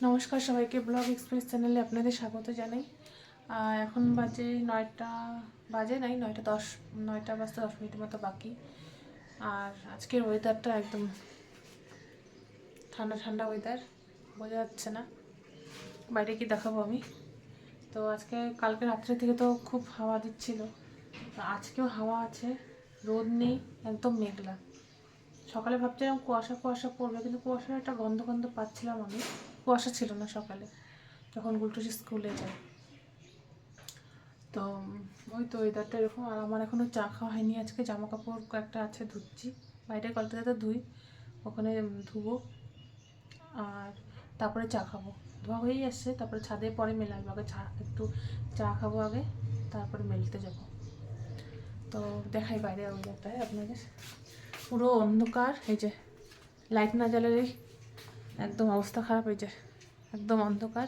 নমস্কার সবাইকে, blog express চ্যানেলে আপনাদের স্বাগত জানাই। এখন বাজে 9টা, বাজে নাই 9টা 10, 9টা বাজতে 10 মিনিটের মতো বাকি। আর আজকের ওয়েদারটা একদম ঠান্ডা ঠান্ডা ওয়েদার, বোঝা যাচ্ছে না বাইরে কি দেখাবো আমি। তো কালকে রাত্রে থেকে তো খুব হাওয়া দিচ্ছিল, তো আজকেও হাওয়া আছে, রোদ নেই, একদম মেঘলা। সকালে ভাবছিলাম কুয়াশা কুয়াশা পড়বে, কিন্তু কুয়াশার একটা গন্ধ গন্ধ পাচ্ছিলাম আমি। কুয়াশা ছিল না সকালে যখন গুলটুসি স্কুলে যায়। তো ওই তো ওয়েদারটা এরকম। আর আমার এখনও চা খাওয়া হয়নি, আজকে জামা কাপড় কয়েকটা আছে ধুচ্ছি, বাইরে কলকাতাতে ধুই, ওখানে ধুবো আর তারপরে চা খাবো। ধোয়া হয়েই আসছে, তারপরে ছাদে পরে মেলাবো, আগে চা খাবো আগে, তারপরে মেলতে যাব। তো দেখাই বাইরে ওয়েদারটা আপনাদের, পুরো অন্ধকার। এই যে লাইট না জ্বালালেই একদম অবস্থা খারাপ, এই যে একদম অন্ধকার।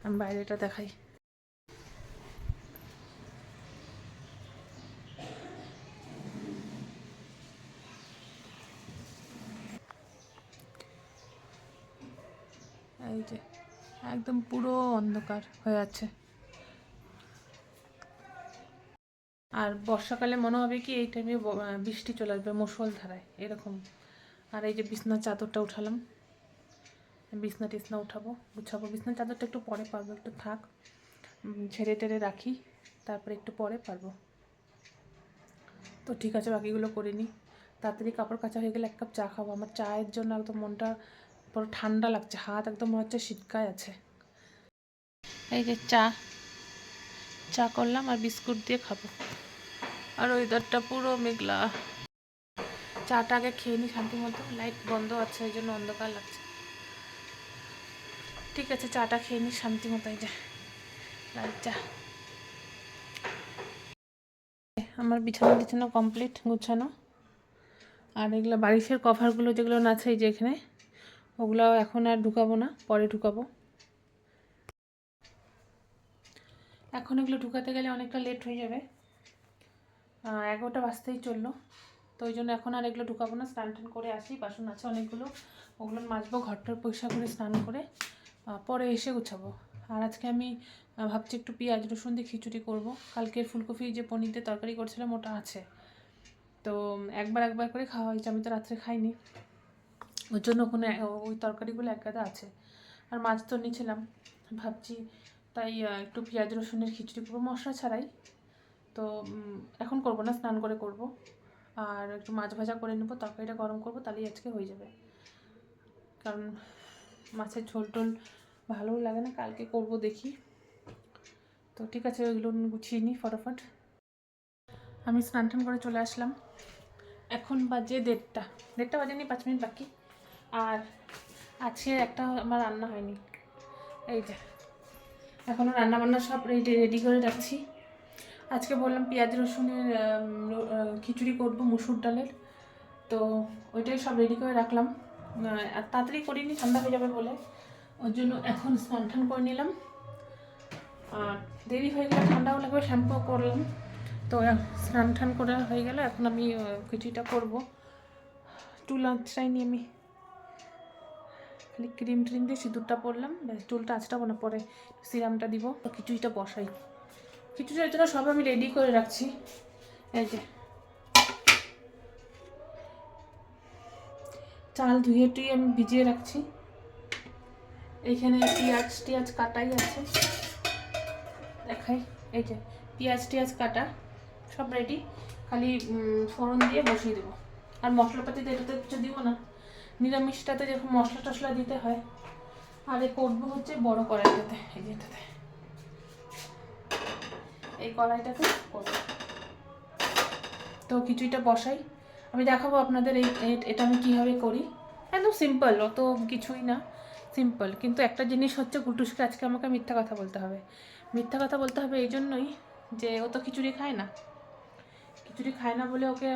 আমি বাইরেটা দেখাই। এই যে একদম পুরো অন্ধকার হয়ে আছে। আর বর্ষাকালে মনে হবে কি এই টাইমে বৃষ্টি চলে আসবে মুষলধারায় এরকম। আর এই যে বিছনার চাদরটা উঠালাম, বিছনা টিছনা উঠাবো, গুছাবো। বিছনার চাদরটা একটু পরে পারবো, একটু থাক, ঝেড়ে টেরে রাখি, তারপরে একটু পরে পারবো। তো ঠিক আছে, বাকিগুলো করে নিই। তাড়াতাড়ি কাপড় কাচা হয়ে গেলে এক কাপ চা খাবো। আমার চায়ের জন্য একদম মনটা পুরো ঠান্ডা লাগছে, হাত একদম মনে হচ্ছে শীতকায় আছে। এই যে চা করলাম আর বিস্কুট দিয়ে খাবো। আর ওয়েদারটা পুরো মেঘলা। চাটা আগে খেয়ে নিই শান্তি মতো, লাইট বন্ধ আছে এই জন্য অন্ধকার লাগছে। ঠিক আছে, চাটা খেয়ে নিই শান্তি মতো। এই যে লাল চা। আমার বিছানা কমপ্লিট গুছানো। আর এগুলো বালিশের কভারগুলো যেগুলো আছে এই যে এখানে, ওগুলো এখন আর ঢুকাবো না, পরে ঢুকাবো। এখন এগুলো ঢুকাতে গেলে অনেকটা লেট হয়ে যাবে, 11টা বাজতেই চললো। তো ওই জন্য এখন আর এগুলো ঢুকাবো না। স্নান টান করে আসি, বাসন আছে অনেকগুলো, ওগুলো মাজবো, ঘরটার পরিষ্কার করে স্নান করে পরে এসে গুছাবো। আর আজকে আমি ভাবছি একটু পেঁয়াজ রসুন দিয়ে খিচুড়ি করব। কালকের ফুলকপি যে পনির দিয়ে তরকারি করছিলাম ওটা আছে, তো একবার করে খাওয়া হয়েছে, আমি তো রাত্রে খাইনি, ওর জন্য ওখানে ওই তরকারিগুলো এক গাদা আছে। আর মাছ তো নিয়েছিলাম, ভাবছি তাই একটু পেঁয়াজ রসুনের খিচুড়ি করবো মশলা ছাড়াই। তো এখন করব না, স্নান করে করব। আর একটু মাছ ভাজা করে নেবো, তরকারিটা গরম করবো, তাহলেই আজকে হয়ে যাবে। কারণ মাছের ঝোল টোল ভালোও লাগে না, কালকে করব দেখি। তো ঠিক আছে, ওইগুলো গুছিয়ে নিই ফটাফট। আমি স্নান টান করে চলে আসলাম, এখন বাজে 1:30 বাজেনি, 5 মিনিট বাকি। আর আজকে একটা আমার রান্না হয়নি, এই যে এখনও রান্নাবান্না সব রেডি করে রাখছি। আজকে বললাম পেঁয়াজ রসুনের খিচুড়ি করব মুসুর ডালের, তো ওইটাই সব রেডি করে রাখলাম। আর তাড়াতাড়ি করিনি, ঠান্ডা হয়ে যাবে বলে, ওর জন্য এখন স্নান টান করে নিলাম। আর দেরি হয়ে গেলে ঠান্ডাও লাগবে, শ্যাম্পু করলাম। তো স্নান টান করে হয়ে গেলে এখন আমি খিচুড়িটা করবো। চুল আঁচড়াইনি আমি, খালি ক্রিম ট্রিম দিয়ে সিঁদুরটা পরলাম, চুলটা আঁচড়াবো না, পরে সিরামটা দিব। তো খিচুড়িটা বসাই, খিচুড়ির জন্য সব আমি রেডি করে রাখছি। এই যে চাল ধুয়ে টুয়ে আমি ভিজিয়ে রাখছি। এইখানে পেঁয়াজ কাটাই আছে, দেখাই। এই যে পেঁয়াজ কাটা সব রেডি, খালি ফোড়ন দিয়ে বসিয়ে দেবো। আর মশলাপাতি এটাতে কিছু দিব না, নিরামিষটাতে যেরকম মশলা টশলা দিতে হয়। আর এ করবো হচ্ছে বড় কড়াইটাতে, এই যে এটাতে, এই কড়াইটাতে করবো। তো খিচুড়িটা বসাই, আমি দেখাবো আপনাদের এটা আমি কীভাবে করি। একদম সিম্পল, অত কিছুই না, সিম্পল। কিন্তু একটা জিনিস হচ্ছে, গুটুসকে আজকে আমাকে মিথ্যা কথা বলতে হবে। মিথ্যা কথা বলতে হবে এই জন্যই যে ও তো খিচুড়ি খায় না, খিচুড়ি খায় না বলে ওকে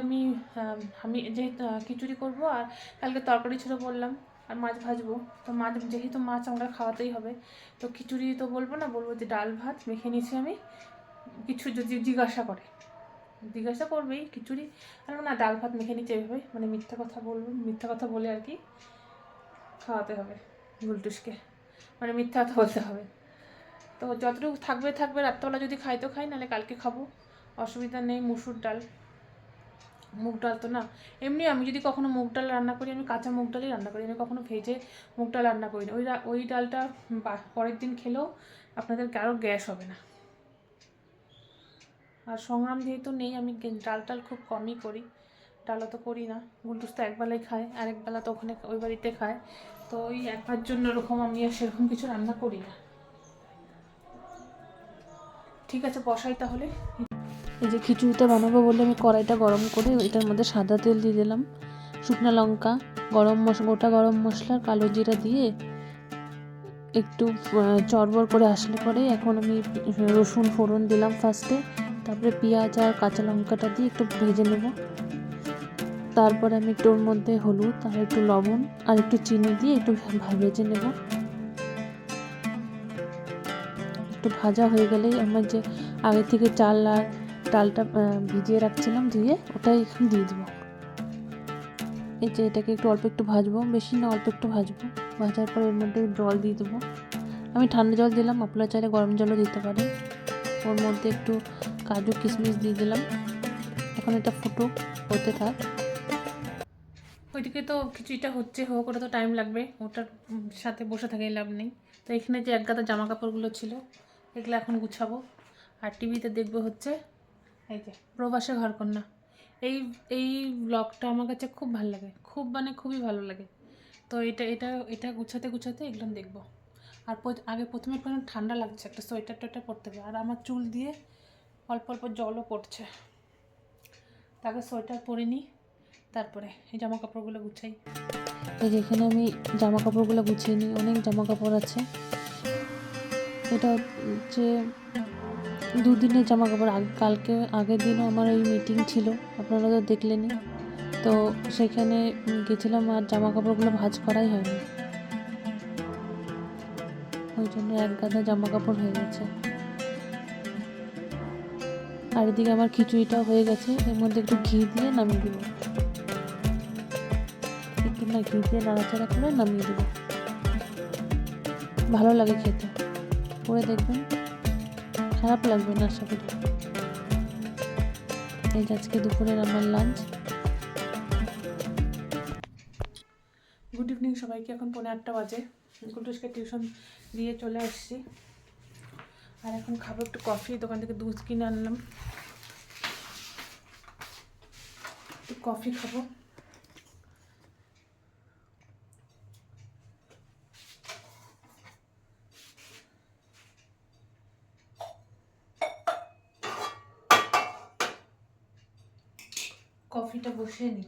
আমি যেহেতু খিচুড়ি করব, আর কালকে তরকারি ছিল বললাম, আর মাছ ভাজবো। তো যেহেতু মাছ আমরা খাওয়াতেই হবে, তো খিচুড়ি তো বলবো না, বলবো যে ডাল ভাত মেখে নিয়েছি আমি। কিছু যদি জিজ্ঞাসা করবেই খিচুড়ি, আর না ডাল ভাত মেখে নিচ্ছে এভাবে, মানে মিথ্যা কথা বলবো, মিথ্যা কথা বলে আর কি খাওয়াতে হবে গুলটুসকে। মানে মিথ্যা কথা বলতে হবে। তো যতটুকু থাকবে থাকবে, রাত্রেবেলা যদি খাই তো খাই, নাহলে কালকে খাবো, অসুবিধা নেই। মুসুর ডাল, মুগ ডাল তো না, এমনি আমি যদি কখনো মুগ ডাল রান্না করি, আমি কাঁচা মুগ ডালই রান্না করি, আমি কখনো ভেজে মুগ ডাল রান্না করি না। ওই ডালটা পরের দিন খেলেও আপনাদের কারো গ্যাস হবে না। আর সংগ্রাম যেহেতু নেই, আমি ডাল খুব কমই করি, ডালও তো করি না। গুলটুস তো একবেলাই খায়, আরেকবেলা তো ওখানে ওই বাড়িতে খায়, তো ওই একবার জন্য এরকম আমি আর সেরকম কিছু রান্না করি না। ঠিক আছে, বসাই তাহলে। এই যে খিচুড়িটা বানাবো বলে আমি কড়াইটা গরম করে এটার মধ্যে সাদা তেল দিয়ে দিলাম, শুকনো লঙ্কা, গোটা গরম মশলা, কালো জিরা দিয়ে একটু চড়বড় করে আসলে পরে এখন আমি রসুন ফোড়ন দিলাম ফার্স্টে, তারপরে পেঁয়াজ আর কাঁচা লঙ্কাটা দিয়ে একটু ভেজে নেব। তারপরে আমি একটু ওর মধ্যে হলুদ আর একটু লবণ আর একটু চিনি দিয়ে একটু ভেজে নেব। একটু ভাজা হয়ে গেলেই আমার যে আগে থেকে চাল আর ডালটা ভিজিয়ে রাখছিলাম ধুয়ে, ওটাই এখন দিয়ে দেবো। এই যে এটাকে একটু অল্প একটু ভাজবো, বেশি না অল্প একটু ভাজবো। ভাজার পর এর মধ্যে জল দিয়ে দেবো। আমি ঠান্ডা জল দিলাম, আপনারা চাইলে গরম জলও দিতে পারেন। ওর মধ্যে একটু কাজু কিশমিশ দিয়ে দিলাম। এখন এটা ফুটুক, হতে থাক। ওইদিকে তো খিচুড়িটা হচ্ছে, হোক, ওটা তো টাইম লাগবে, ওটার সাথে বসে থাকাই লাভ নেই। তো এখানে যে একগাদা জামা কাপড়গুলো ছিল, এগুলো এখন গুছাবো। আর টিভিতে দেখবো হচ্ছে এই যে প্রবাসে ঘরকন্যা। এই এই ব্লগটা আমার কাছে খুব ভালো লাগে, খুব মানে খুবই ভালো লাগে। তো এটা গুছাতে গুছাতে এগুলো দেখবো। আর আগে প্রথমে একটু ঠান্ডা লাগছে, একটা সোয়েটার টোয়েটার পরতে হবে। আর আমার চুল দিয়ে অল্প অল্প জলও পড়ছে, তাকে সোয়েটার পরে নিই, তারপরে এই জামা কাপড়গুলো গুছাই। এই যে এখানে আমি জামা কাপড়গুলো গুছিয়ে নিই, অনেক জামা কাপড় আছে। এটা হচ্ছে দুদিনের জামা কাপড়। আগের দিনও আমার ওই মিটিং ছিল, আপনারা তো দেখলেনই। তো সেখানে গেছিলাম আর জামা কাপড়গুলো ভাঁজ করাই হয়নি, ওই জন্য এক গাদা জামা কাপড় হয়ে গেছে। আর এদিকে আমার খিচুড়িটাও হয়ে গেছে, এর মধ্যে একটু ঘি দিয়ে নামিয়ে দেবো। একটু না ঘি দিয়ে নাড়াচাড়া করে নামিয়ে দেবো, ভালো লাগে খেতে। করে দেখবেন, খারাপ লাগবে না আশা করি। এই যে আজকে দুপুরের আমার লাঞ্চ। গুড ইভিনিং সবাইকে। এখন 8:15 বাজে। গুলটুসকে টিউশন দিয়ে চলে আসছি, আর এখন খাবো একটু কফি। দোকান থেকে দুধ কিনে আনলাম, একটু কফি খাবো। কফিটা বসিয়ে নিই।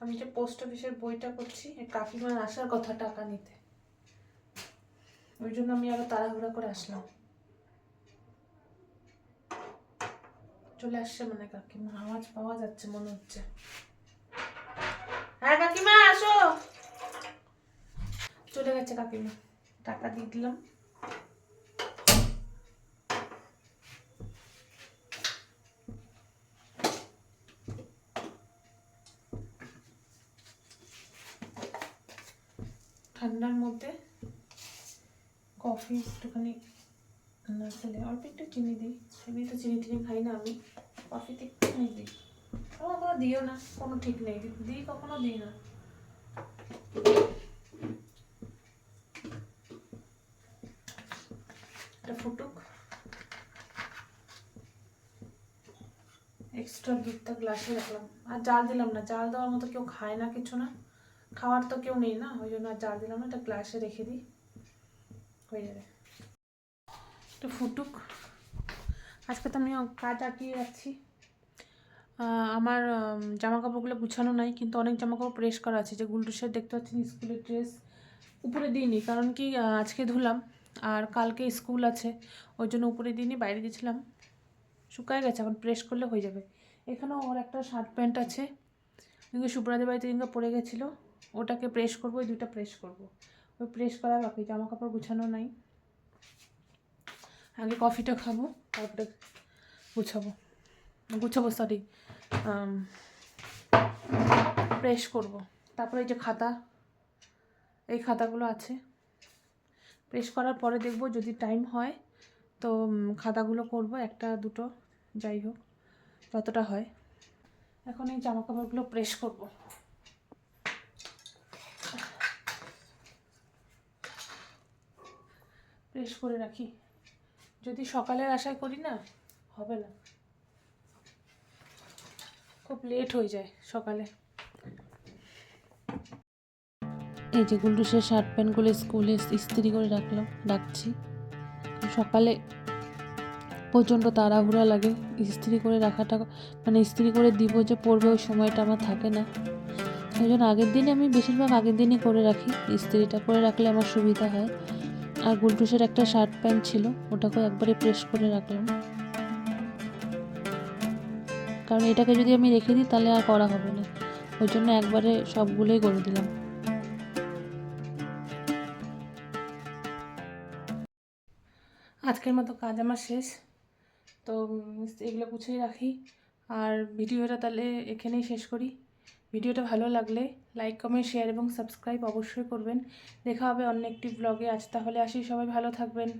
আমি যে পোস্ট অফিসের বইটা করছি, এই কাকিমার আসার কথা টাকা নিতে, ওই জন্য আমি আরো তাড়াহুড়া করে আসলাম। চলে আসছে মানে কাকিমা, আওয়াজ পাওয়া যাচ্ছে মনে হচ্ছে। হ্যাঁ কাকিমা আসো। চলে গেছে কাকিমা, টাকা দিয়ে দিলাম। ঠান্ডার মধ্যে কফি একটুখানি না খেলে, অল্প একটু চিনি দিই। এমনি তো চিনি টিনি খাই না আমি, কফিতে একটুখানি দিই। কখনো দিও না, কোনো ঠিক নেই, দিই কখনো দিই না। এটা ফুটুক, এক্সট্রা দুধটা গ্লাসে রাখলাম। আর জাল দিলাম না, জাল দেওয়ার মতো কেউ খায় না, কিছু না, খাওয়ার তো কেউ নেই না, ওই জন্য আর জাল দিলাম না। এটা গ্লাসে রেখে দিই, হয়ে যাবে। একটু ফুটুক। আজকে তো আমি কাজ আঁকিয়ে যাচ্ছি। আমার জামা কাপড়গুলো গুছানো নাই, কিন্তু অনেক জামা কাপড় প্রেস করা আছে। যে গুলটুসের দেখতে পাচ্ছেন স্কুলের ড্রেস উপরে দিইনি, কারণ কি আজকে ধুলাম আর কালকে স্কুল আছে, ওই জন্য উপরে দিইনি, বাইরে গেছিলাম শুকায় গেছে, এখন প্রেস করলে হয়ে যাবে। এখানেও ওর একটা শার্ট প্যান্ট আছে, কিন্তু সুব্রাদের বাড়িতে দিনকে পড়ে গেছিলো, ওটাকে প্রেস করবো, ওই দুটো প্রেস করবো। ওই প্রেস করা বাকি, জামা কাপড় গুছানো নাই। আগে কফিটা খাবো, তারপরে গুছাবো সরি প্রেস করব। তারপরে এই যে খাতা, এই খাতাগুলো আছে, প্রেস করার পরে দেখব যদি টাইম হয় তো খাতাগুলো করব, একটা দুটো যাই হোক যতটা হয়। এখন এই জামা কাপড়গুলো প্রেস করব। প্রেস করে রাখি, যদি সকালের আশায় করি না হবে না, খুব লেট হয়ে যায় সকালে। এই যে গুলটুসের শার্ট প্যান্টগুলো স্কুলে ইস্ত্রি করে রাখছি। সকালে প্রচণ্ড তাড়াহুড়া লাগে, ইস্ত্রি করে রাখাটা, মানে ইস্ত্রি করে দিব যে পরবে ওই সময়টা আমার থাকে না। ওই জন্য আগের দিনে আমি বেশিরভাগ আগের দিনই করে রাখি, ইস্ত্রিটা করে রাখলে আমার সুবিধা হয়। আর গুলটুসের একটা শার্ট প্যান্ট ছিল, ওটাকেও একবারে প্রেস করে রাখলাম, কারণ এটাকে যদি আমি রেখে দিই তাহলে আর করা হবে না, ওই জন্য একবারে সবগুলোই করে দিলাম। আজকের মতো কাজ আমার শেষ, তো এগুলো গুছিয়ে রাখি। আর ভিডিওটা তাহলে এখানেই শেষ করি। ভিডিওটা ভালো লাগলে লাইক, কমেন্ট, শেয়ার এবং সাবস্ক্রাইব অবশ্যই করবেন। দেখা হবে অন্য একটি ব্লগে। আজ তাহলে আসি, সবাই ভালো থাকবেন।